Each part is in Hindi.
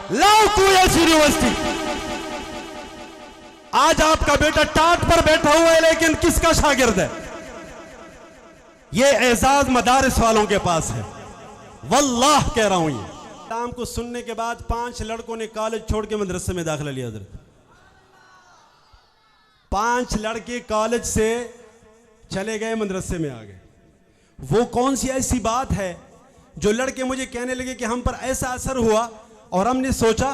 लाओ क्यूएस यूनिवर्सिटी। आज आपका बेटा टाट पर बैठा हुआ है, लेकिन किसका शागिर्द है? ये एजाज मदारिस वालों के पास है, वल्लाह कह रहा हूं। ये नाम को सुनने के बाद 5 लड़कों ने कॉलेज छोड़ के मदरसे में दाखिला लिया। हजरत 5 लड़के कॉलेज से चले गए, मदरसे में आ गए। वो कौन सी ऐसी बात है जो लड़के मुझे कहने लगे कि हम पर ऐसा असर हुआ और हमने सोचा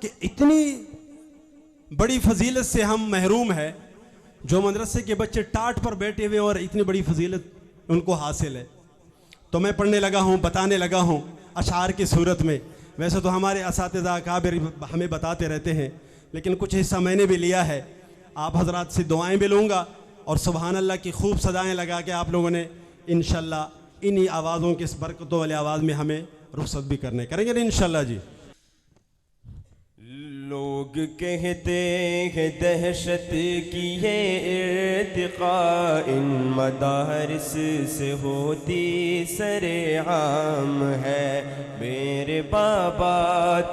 कि इतनी बड़ी फजीलत से हम महरूम हैं, जो मदरसे के बच्चे टाट पर बैठे हुए और इतनी बड़ी फजीलत उनको हासिल है। तो मैं पढ़ने लगा हूँ, बताने लगा हूँ अशार की सूरत में। वैसे तो हमारे असातिज़ा अकाबिर हमें बताते रहते हैं, लेकिन कुछ हिस्सा मैंने भी लिया है। आप हजरात से दुआएं भी लूँगा और सुबहान अल्लाह की खूब सदाएं लगा के आप लोगों ने इंशाल्लाह इन्हीं आवाज़ों की इस बरकतों वाली आवाज़ में हमें रुखसत भी करेंगे ना इंशाल्लाह जी। लोग कहते हैं दहशत की ये इर्तिका इन मदारिस से होती सरेआम है। मेरे बाबा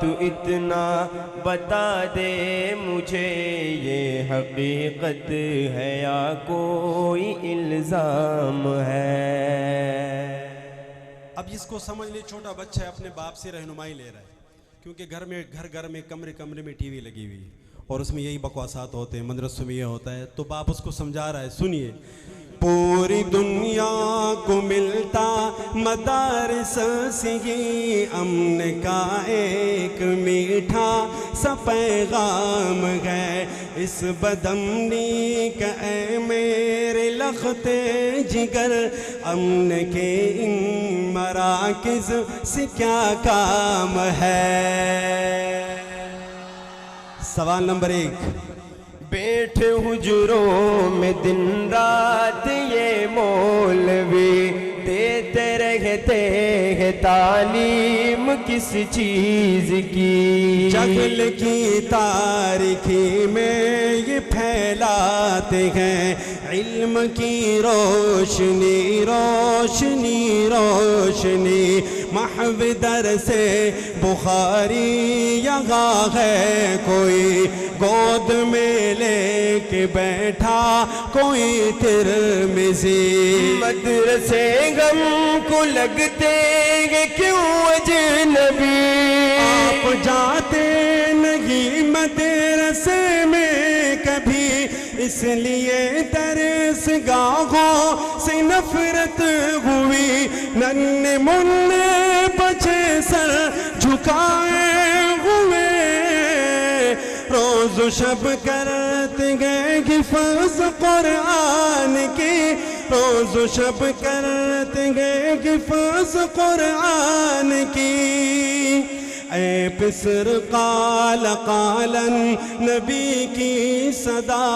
तू इतना बता दे मुझे, ये हकीकत है या कोई इल्ज़ाम है। अब इसको समझ ले, छोटा बच्चा है, अपने बाप से रहनुमाई ले रहा है, क्योंकि घर में कमरे में टीवी लगी हुई है और उसमें यही बकवासात होते हैं, मदरसों में ये होता है। तो बाप उसको समझा रहा है, सुनिए। पूरी दुनिया को मिलता मदारिस से ही अमन का एक मीठा सा पैगाम है। इस बदमनी का ऐ मेरे लखते जिगर, अमन के इन मराकिज से क्या काम है। सवाल नंबर 1, बैठे हुजूरों में दिन रात ये मौलवी देते रहते हैं तालीम किस चीज की। जगल की तारीखी में ये फैलाते हैं इल्म की रोशनी रोशनी रोशनी। महविदर से बुखारी यहाँ है कोई, गोद में लेके बैठा कोई तिरमिज़ी। मदरसे गम को लगते हैं क्यों अजनबी, आप जाते नहीं मदरसे में कभी, इसलिए दरसगाहों से नफरत हुई। नन्हे मुन्ने बचे सर झुकाए हुए, रोज़ शब करते गए हिफ़्ज़ कुरान की, रोज़ शब करते गए हिफ़्ज़ कुरान की। ऐ पिसर काल कालन नबी की सदा,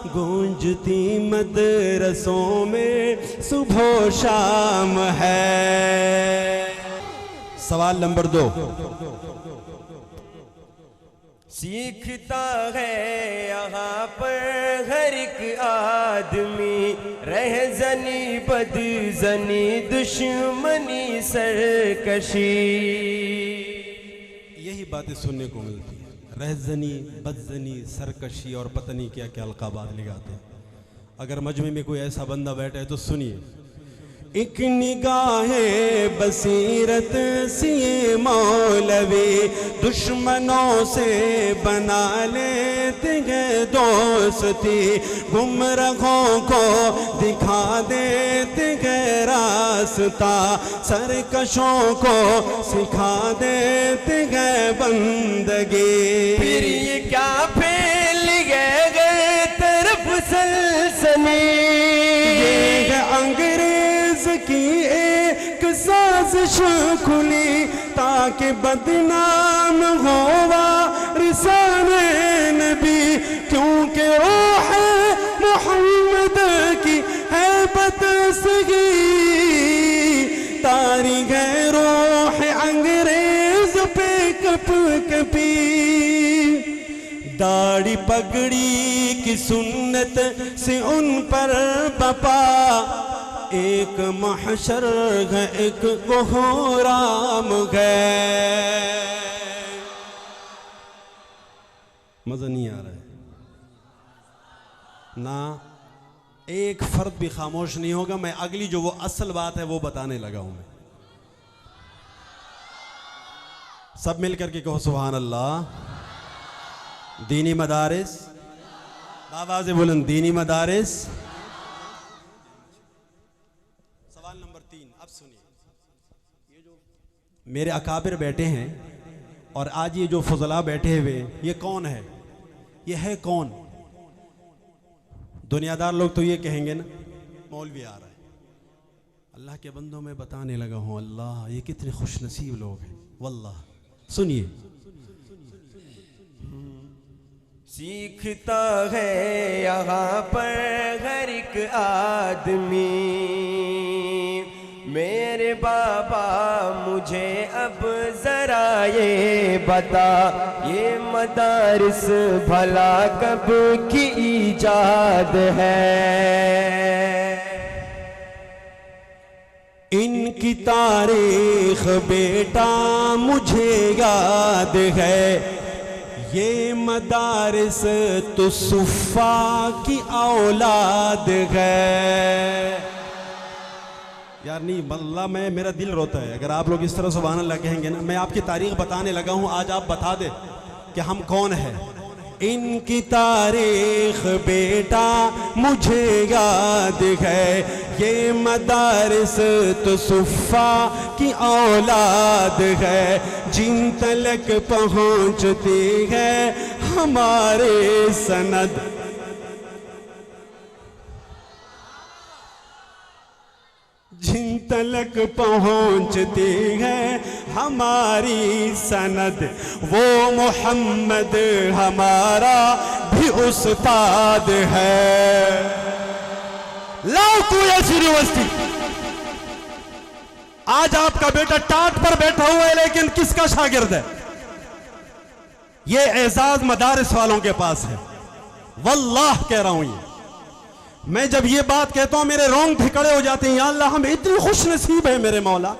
गूंजती मदरसों में सुबह शाम है। सवाल नंबर 2, सीखता है यहाँ पर हर एक आदमी, रहज़नी बदज़नी दुश्मनी सरकशी। यही बातें सुनने को मिलती है, रहज़नी बदज़नी सरकशी और पता नहीं क्या क्या अलक़ाबात लगाते हैं। अगर मजमे में कोई ऐसा बंदा बैठा है तो सुनिए। एक निगाहे बसीरत से मौलवी दुश्मनों से बना लेते हैं दोस्ती, गुमराहों को दिखा देते हैं रास्ता, सरकशों को सिखा देते हैं बंदगी। फिर ये क्या फैल गए तरफ सल्सनी, ये है अंग्रेज की एक साजिश खुली, ताकि बदनाम होवा रिसाने नबी, क्योंकि रूह मोहम्मद की है बदसगी, तारी है रूह अंग्रेज पे कप कपी। दाढ़ी पगड़ी की सुन्नत से उन पर बपा, एक महशर है एक कोहराम है। मज़ा नहीं आ रहा है ना, एक फर्द भी खामोश नहीं होगा। मैं अगली जो वो असल बात है वो बताने लगा हूं मैं। सब मिल करके कहो सुभान अल्लाह। दीनी मदारिस, आवाज़ बुलंद, दीनी मदारिस। सवाल नंबर 3, अब सुनिए। ये जो मेरे अकाबिर बैठे हैं और आज ये जो फजला बैठे हुए, ये कौन है? ये है कौन? दुनियादार लोग तो ये कहेंगे ना मौलवी आ रहा है। अल्लाह के बंदों में बताने लगा हूं, अल्लाह ये कितने खुश नसीब लोग हैं वल्लाह। सुनिए, सीखता है यहाँ पर हर एक आदमी। मेरे बाबा मुझे अब जरा ये बता, ये मदारिस भला कब की ईजाद है? इनकी तारीख बेटा मुझे याद है, ये मदारिस तो सुफ़ा की औलाद है। यार नहीं अल्लाह, मैं मेरा दिल रोता है अगर आप लोग इस तरह सुभान अल्लाह कहेंगे ना। मैं आपकी तारीख बताने लगा हूं, आज आप बता दे कि हम कौन हैं। इनकी तारीख बेटा मुझे याद है, ये मदारिस तो सुफ़ा की औलाद है। जिन तलक पहुंचती है हमारे सनद, जिन तलक पहुंचती है हमारी सनद, वो मोहम्मद हमारा भी उस्ताद है। लाओ तू ऐसी यूनिवर्सिटी। आज आपका बेटा टाट पर बैठा हुआ है लेकिन किसका शागिर्द है? ये एजाज मदारिस वालों के पास है, वल्लाह कह रहा हूं। ये मैं जब ये बात कहता हूं मेरे रोंगटे खड़े हो जाते हैं। या अल्लाह हम इतनी खुश नसीब है मेरे मौला।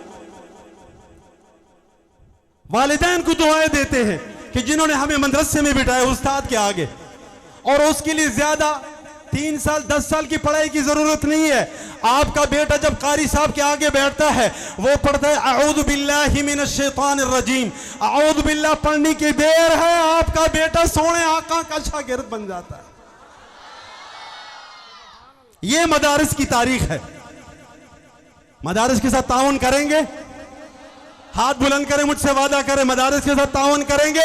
वालिदैन को दुआएं देते हैं कि जिन्होंने हमें मदरसे में बिठाया उस्ताद के आगे, और उसके लिए ज्यादा 3 साल 10 साल की पढ़ाई की जरूरत नहीं है। आपका बेटा जब कारी साहब के आगे बैठता है वो पढ़ता है अऊज़ु बिल्लाहि मिनश शैतानिर रजीम। अऊज़ु बिल्लाह पढ़ने की देर है, आपका बेटा सोने आका का शागिर्द बन जाता है। ये मदारिस की तारीख है। मदारिस के साथ ताउन करेंगे? हाथ बुलंद करें, मुझसे वादा करें मदारिस के साथ ताउन करेंगे।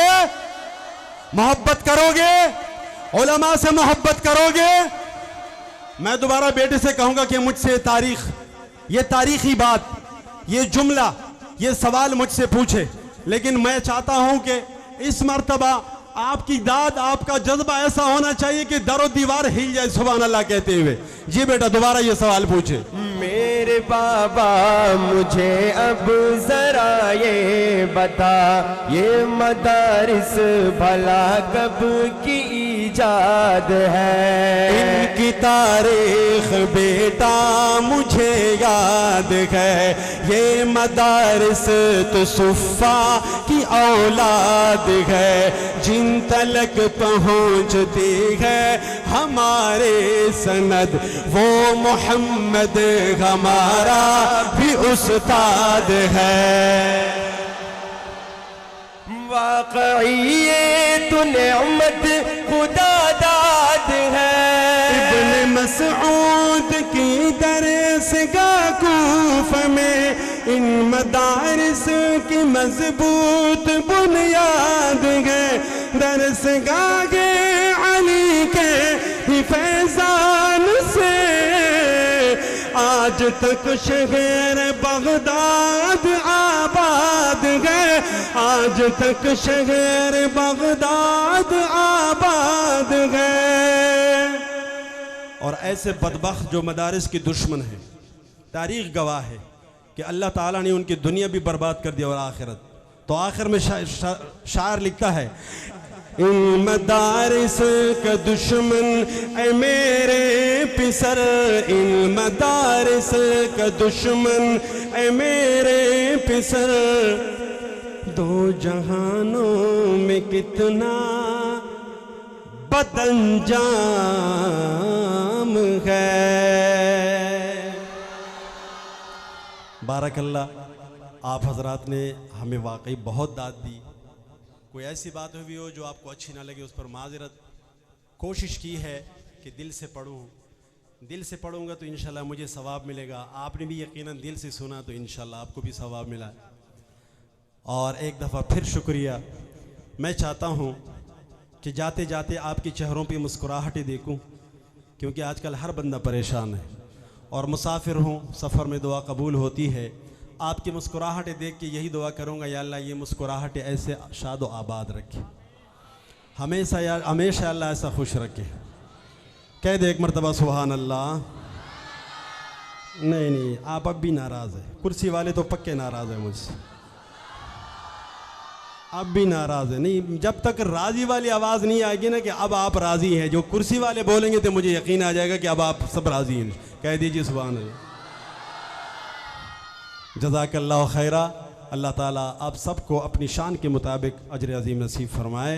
मोहब्बत करोगे, उलमा से मोहब्बत करोगे। मैं दोबारा बेटे से कहूंगा कि मुझसे तारीख, ये तारीखी बात, ये जुमला, ये सवाल मुझसे पूछे, लेकिन मैं चाहता हूं कि इस मर्तबा आपकी दाद, आपका जज्बा ऐसा होना चाहिए कि दरो दीवार हिल जाए सुभान अल्लाह कहते हुए। जी बेटा दोबारा ये सवाल पूछे। मेरे बाबा मुझे अब जरा ये बता, ये मदारिस भला कब की ईजाद है? इनकी तारीख बेटा मुझे याद है, ये मदारिस तो सुफ़ा की औलाद है। जिन तलक पहुंचती है हमारे सनद, वो मोहम्मद हमारा भी उस्ताद है। वाकई ये तो नेमत खुदा दाद है। इब्न मसऊद की दरसगाह कूफा में इन मदारिस की मजबूत बुनियाद है। दरसगाह अली के ही फैजान से आज तक शहर बगदाद आबाद है। आज तक शहर बगदाद आबाद है। और ऐसे बदबख्त जो मदारिस के दुश्मन हैं, तारीख गवाह है कि अल्लाह ताला ने उनकी दुनिया भी बर्बाद कर दिया और आखिरत। तो आखिर में शायर लिखता है, इन मदारिस का दुश्मन ऐ मेरे पिसर, इन मदारिस का दुश्मन ऐ मेरे पिसर, दो जहानों में कितना बदअंजाम है। बारकल्ला, आप हजरात ने हमें वाकई बहुत दाद दी। कोई ऐसी बात हुई हो जो आपको अच्छी ना लगे उस पर माजरत। कोशिश की है कि दिल से पढ़ूं, दिल से पढ़ूंगा तो इंशाल्लाह मुझे सवाब मिलेगा। आपने भी यकीनन दिल से सुना तो इंशाल्लाह आपको भी सवाब मिला। और एक दफ़ा फिर शुक्रिया। मैं चाहता हूँ कि जाते जाते आपके चेहरों पे मुस्कुराहटें देखूं, क्योंकि आजकल हर बंदा परेशान है और मुसाफिर हूँ, सफ़र में दुआ कबूल होती है। आपकी मुस्कुराहटें देख के यही दुआ करूँगा, या अल्लाह ये मुस्कुराहटें ऐसे शाद व आबाद रखे, हमेशा या हमेशा अल्लाह ऐसा खुश रखे। कह दे एक मरतबा सुभान अल्लाह। नहीं, आप अब भी नाराज़ हैं। कुर्सी वाले तो पक्के नाराज़ हैं मुझसे, अब भी नाराज़ है। नहीं, जब तक राज़ी वाली आवाज़ नहीं आएगी ना कि अब आप राज़ी हैं, जो कुर्सी वाले बोलेंगे तो मुझे यकीन आ जाएगा कि अब आप सब राज़ी हैं। कह दीजिए सुभान अल्लाह। जज़ाकल्लाहु खैरा। अल्लाह ताला आप सबको अपनी शान के मुताबिक अजर अज़ीम नसीब फरमाए।